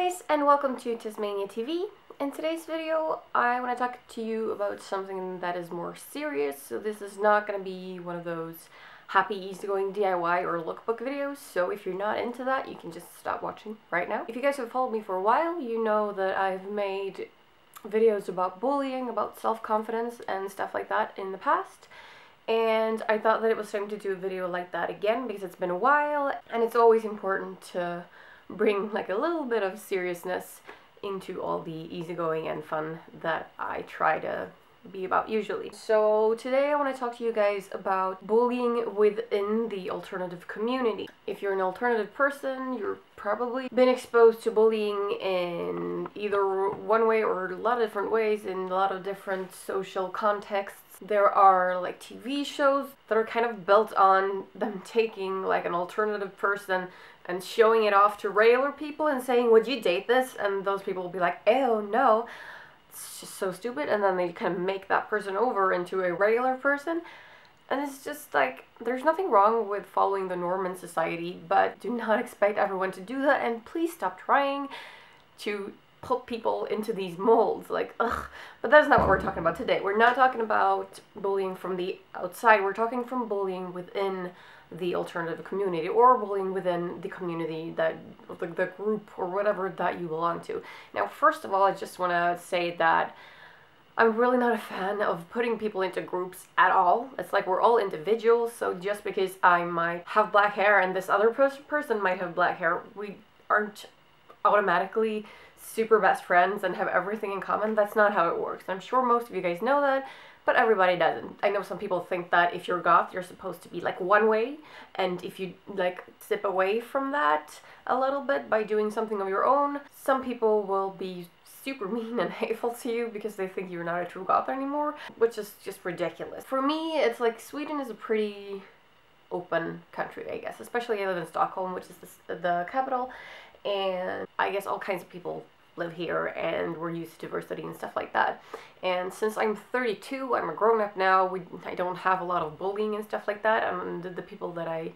guys, and welcome to TezMania TV. In today's video, I want to talk to you about something that is more serious. So this is not going to be one of those happy, easygoing DIY or lookbook videos. So if you're not into that, you can just stop watching right now. If you guys have followed me for a while, you know that I've made videos about bullying, about self-confidence and stuff like that in the past. And I thought that it was time to do a video like that again because it's been a while, and it's always important to bring like a little bit of seriousness into all the easygoing and fun that I try to be about usually. So today I want to talk to you guys about bullying within the alternative community. If you're an alternative person, you're probably been exposed to bullying in either one way or a lot of different ways in a lot of different social contexts. There are like TV shows that are kind of built on them taking like an alternative person and showing it off to regular people and saying, would you date this? And those people will be like, ew, no, it's just so stupid. And then they kind of make that person over into a regular person. And it's just like, there's nothing wrong with following the norm in society, but do not expect everyone to do that. And please stop trying to put people into these molds. Like, ugh. But that's not what we're talking about today. We're not talking about bullying from the outside. We're talking from bullying within the alternative community, or bullying within the community that, the group or whatever that you belong to. Now, first of all, I just want to say that I'm really not a fan of putting people into groups at all. It's like we're all individuals, so just because I might have black hair and this other person might have black hair, we aren't automatically super best friends and have everything in common. That's not how it works. I'm sure most of you guys know that, but everybody doesn't. I know some people think that if you're goth, you're supposed to be like one way, and if you like step away from that a little bit by doing something of your own, some people will be super mean and hateful to you because they think you're not a true goth anymore, which is just ridiculous. For me, it's like Sweden is a pretty open country, I guess. Especially I live in Stockholm, which is the capital, and I guess all kinds of people live here and we're used to diversity and stuff like that. And since I'm 32, I'm a grown-up now, I don't have a lot of bullying and stuff like that. The people that I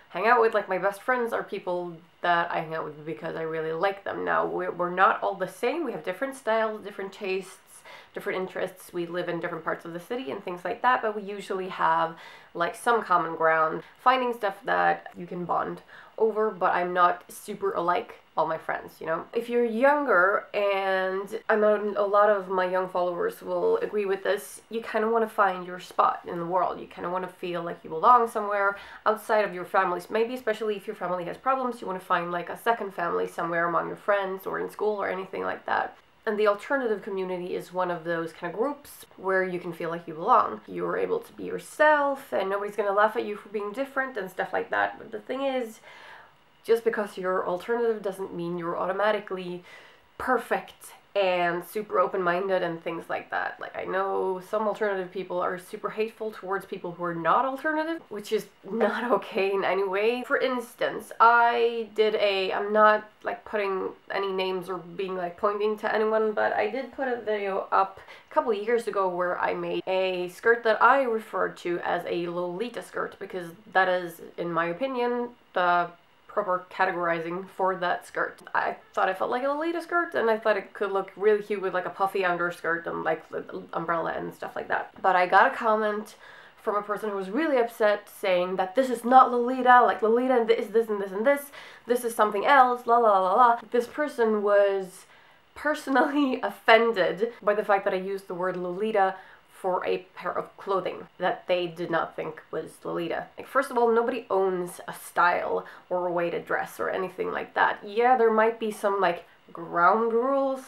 hang out with, like my best friends, are people that I hang out with because I really like them. Now, we're not all the same. We have different styles, different tastes, different interests. We live in different parts of the city and things like that, but we usually have like some common ground, finding stuff that you can bond over, but I'm not super alike all my friends, you know? If you're younger, and I know a lot of my young followers will agree with this, you kind of want to find your spot in the world. You kind of want to feel like you belong somewhere outside of your families. Maybe especially if your family has problems, you want to find like a second family somewhere among your friends or in school or anything like that. And the alternative community is one of those kind of groups where you can feel like you belong. You're able to be yourself and nobody's gonna laugh at you for being different and stuff like that. But the thing is, just because you're alternative doesn't mean you're automatically perfect and super open-minded and things like that. Like, I know some alternative people are super hateful towards people who are not alternative, which is not okay in any way. For instance, I'm not like putting any names or being like pointing to anyone, but I did put a video up a couple years ago where I made a skirt that I referred to as a Lolita skirt, because that is, in my opinion, the proper categorizing for that skirt. I thought it felt like a Lolita skirt, and I thought it could look really cute with like a puffy underskirt and like the umbrella and stuff like that. But I got a comment from a person who was really upset saying that this is not Lolita, like Lolita is this and this and this is something else, la la la la. This person was personally offended by the fact that I used the word Lolita for a pair of clothing that they did not think was Lolita. Like, first of all, nobody owns a style or a way to dress or anything like that. Yeah, there might be some like ground rules.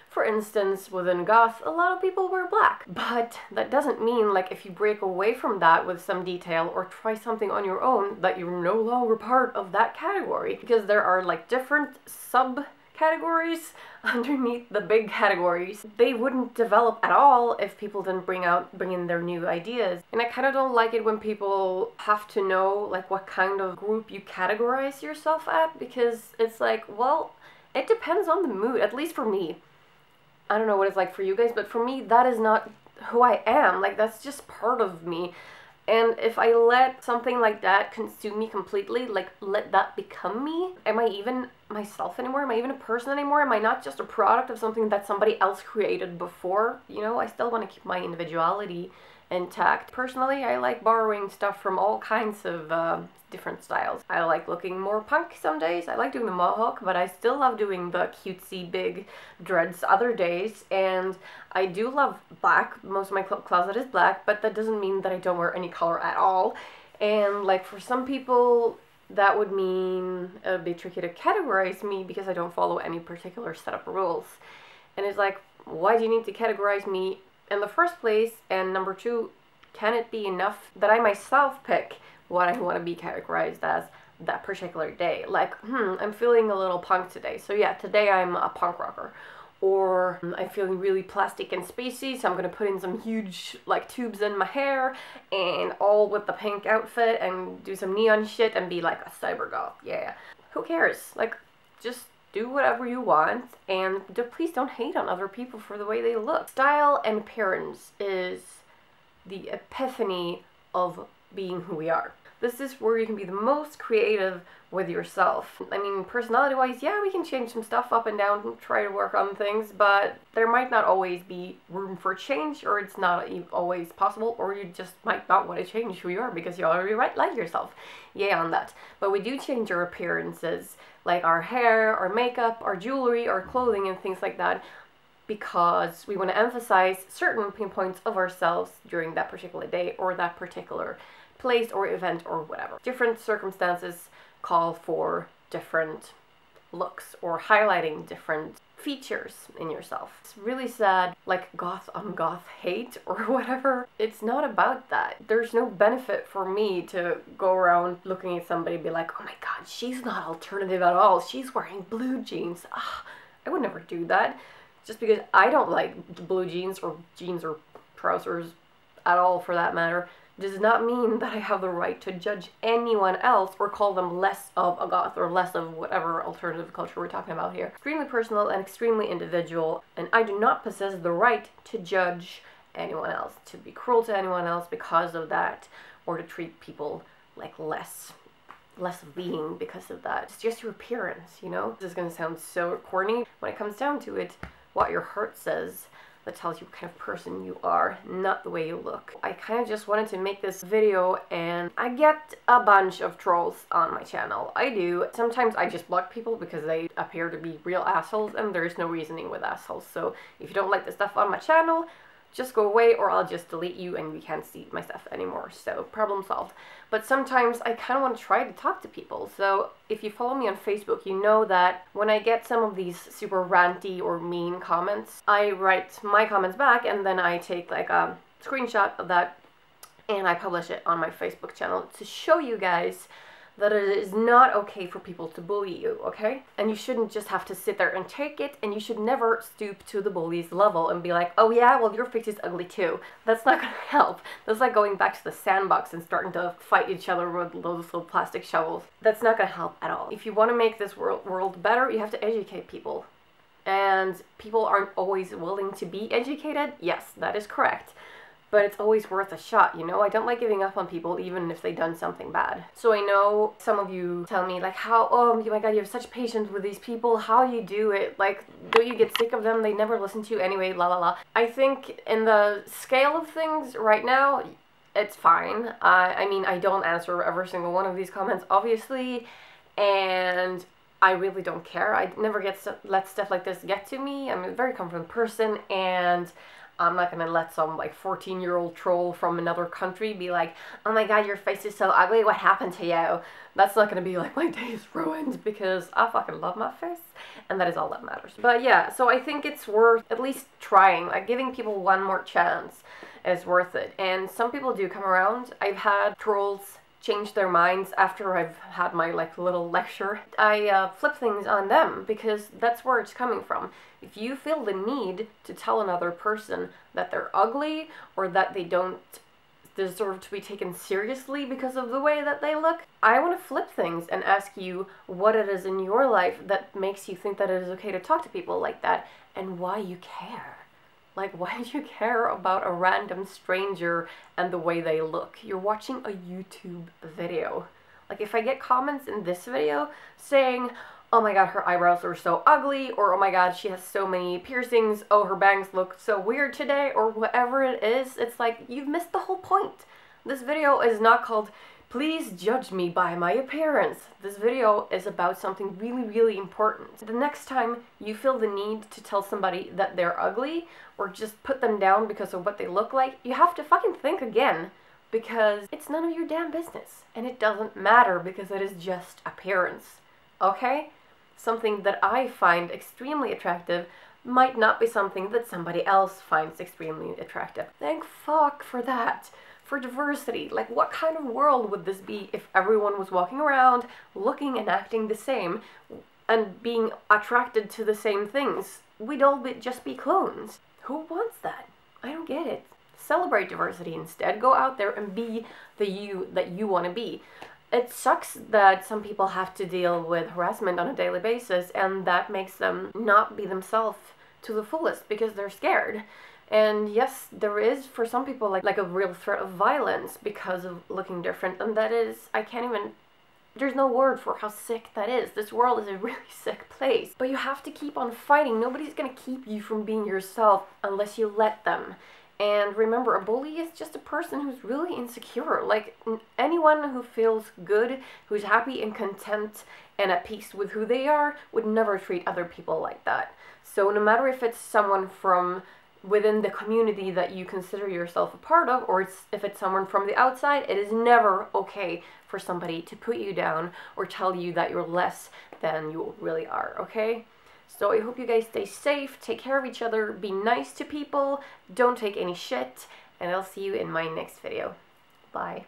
For instance, within goth, a lot of people wear black. But that doesn't mean, like, if you break away from that with some detail or try something on your own, that you're no longer part of that category. Because there are like different categories underneath the big categories. They wouldn't develop at all if people didn't bring in their new ideas. And I kind of don't like it when people have to know like what kind of group you categorize yourself at, because it's like, well, it depends on the mood, at least for me. I don't know what it's like for you guys, but for me, that is not who I am. Like, that's just part of me. And if I let something like that consume me completely, like let that become me, I might even myself anymore? Am I even a person anymore? Am I not just a product of something that somebody else created before? You know, I still want to keep my individuality intact. Personally, I like borrowing stuff from all kinds of different styles. I like looking more punk some days. I like doing the mohawk, but I still love doing the cutesy big dreads other days. And I do love black. Most of my closet is black, but that doesn't mean that I don't wear any color at all. And like for some people, that would mean a bit tricky to categorize me because I don't follow any particular set of rules. And it's like, why do you need to categorize me in the first place? And number two, can it be enough that I myself pick what I want to be categorized as that particular day? Like, I'm feeling a little punk today, so yeah, today I'm a punk rocker. Or I'm feeling really plastic and spacey, so I'm gonna put in some huge like tubes in my hair and all with the pink outfit and do some neon shit and be like a cyber goth. Yeah, who cares? Like, just do whatever you want, and please don't hate on other people for the way they look. Style and appearance is the epiphany of being who we are. This is where you can be the most creative with yourself. I mean, personality-wise, yeah, we can change some stuff up and down and try to work on things, but there might not always be room for change, or it's not always possible, or you just might not want to change who you are because you already like yourself. Yeah, on that. But we do change our appearances, like our hair, our makeup, our jewelry, our clothing, and things like that, because we want to emphasize certain pinpoints of ourselves during that particular day or that particular place or event or whatever. Different circumstances call for different looks or highlighting different features in yourself. It's really sad, like goth on goth hate or whatever. It's not about that. There's no benefit for me to go around looking at somebody and be like, oh my god, she's not alternative at all. She's wearing blue jeans. I would never do that. Just because I don't like blue jeans or trousers at all for that matter, does not mean that I have the right to judge anyone else or call them less of a goth or less of whatever alternative culture we're talking about here. Extremely personal and extremely individual, and I do not possess the right to judge anyone else, to be cruel to anyone else because of that, or to treat people like less of being because of that. It's just your appearance, you know? This is gonna sound so corny. When it comes down to it, what your heart says that tells you what kind of person you are, not the way you look. I kind of just wanted to make this video, and I get a bunch of trolls on my channel. I do. Sometimes I just block people because they appear to be real assholes, and there's no reasoning with assholes. So if you don't like the stuff on my channel, just go away or I'll just delete you and you can't see my stuff anymore. So problem solved. But sometimes I kind of want to try to talk to people. So if you follow me on Facebook, you know that when I get some of these super ranty or mean comments, I write my comments back and then I take like a screenshot of that and I publish it on my Facebook channel to show you guys that it is not okay for people to bully you, okay? And you shouldn't just have to sit there and take it, and you should never stoop to the bully's level and be like, oh yeah, well your face is ugly too. That's not gonna help. That's like going back to the sandbox and starting to fight each other with those little plastic shovels. That's not gonna help at all. If you want to make this world better, you have to educate people. And people aren't always willing to be educated. Yes, that is correct. But it's always worth a shot, you know? I don't like giving up on people even if they've done something bad. So I know some of you tell me like, how, oh my god, you have such patience with these people, how do you do it? Like, don't you get sick of them? They never listen to you anyway, la la la. I think in the scale of things right now, it's fine. I mean, I don't answer every single one of these comments, obviously, and I really don't care. I never let stuff like this get to me. I'm a very confident person, and I'm not gonna let some like 14-year-old troll from another country be like, oh my god, your face is so ugly, what happened to you? That's not gonna be like, my day is ruined, because I fucking love my face, and that is all that matters. But yeah, so I think it's worth at least trying, like giving people one more chance is worth it. And some people do come around. I've had trolls change their minds after I've had my like little lecture. I flip things on them because that's where it's coming from. If you feel the need to tell another person that they're ugly or that they don't deserve to be taken seriously because of the way that they look, I want to flip things and ask you what it is in your life that makes you think that it is okay to talk to people like that and why you care. Like, why do you care about a random stranger and the way they look? You're watching a YouTube video. Like, if I get comments in this video saying, oh my god, her eyebrows are so ugly, or oh my god, she has so many piercings, oh, her bangs look so weird today, or whatever it is. It's like, you've missed the whole point. This video is not called, please judge me by my appearance. This video is about something really, really important. The next time you feel the need to tell somebody that they're ugly, or just put them down because of what they look like, you have to fucking think again. Because it's none of your damn business. And it doesn't matter because it is just appearance. Okay? Something that I find extremely attractive might not be something that somebody else finds extremely attractive. Thank fuck for that. For diversity. Like, what kind of world would this be if everyone was walking around, looking and acting the same, and being attracted to the same things? We'd all just be clones. Who wants that? I don't get it. Celebrate diversity instead. Go out there and be the you that you want to be. It sucks that some people have to deal with harassment on a daily basis, and that makes them not be themselves to the fullest because they're scared. And yes, there is for some people like a real threat of violence because of looking different, and that is, I can't even, there's no word for how sick that is. This world is a really sick place. But you have to keep on fighting. Nobody's gonna keep you from being yourself unless you let them. And remember, a bully is just a person who's really insecure. Like, anyone who feels good, who's happy and content and at peace with who they are, would never treat other people like that. So no matter if it's someone from within the community that you consider yourself a part of, or if it's someone from the outside, it is never okay for somebody to put you down or tell you that you're less than you really are, okay? So I hope you guys stay safe, take care of each other, be nice to people, don't take any shit, and I'll see you in my next video. Bye.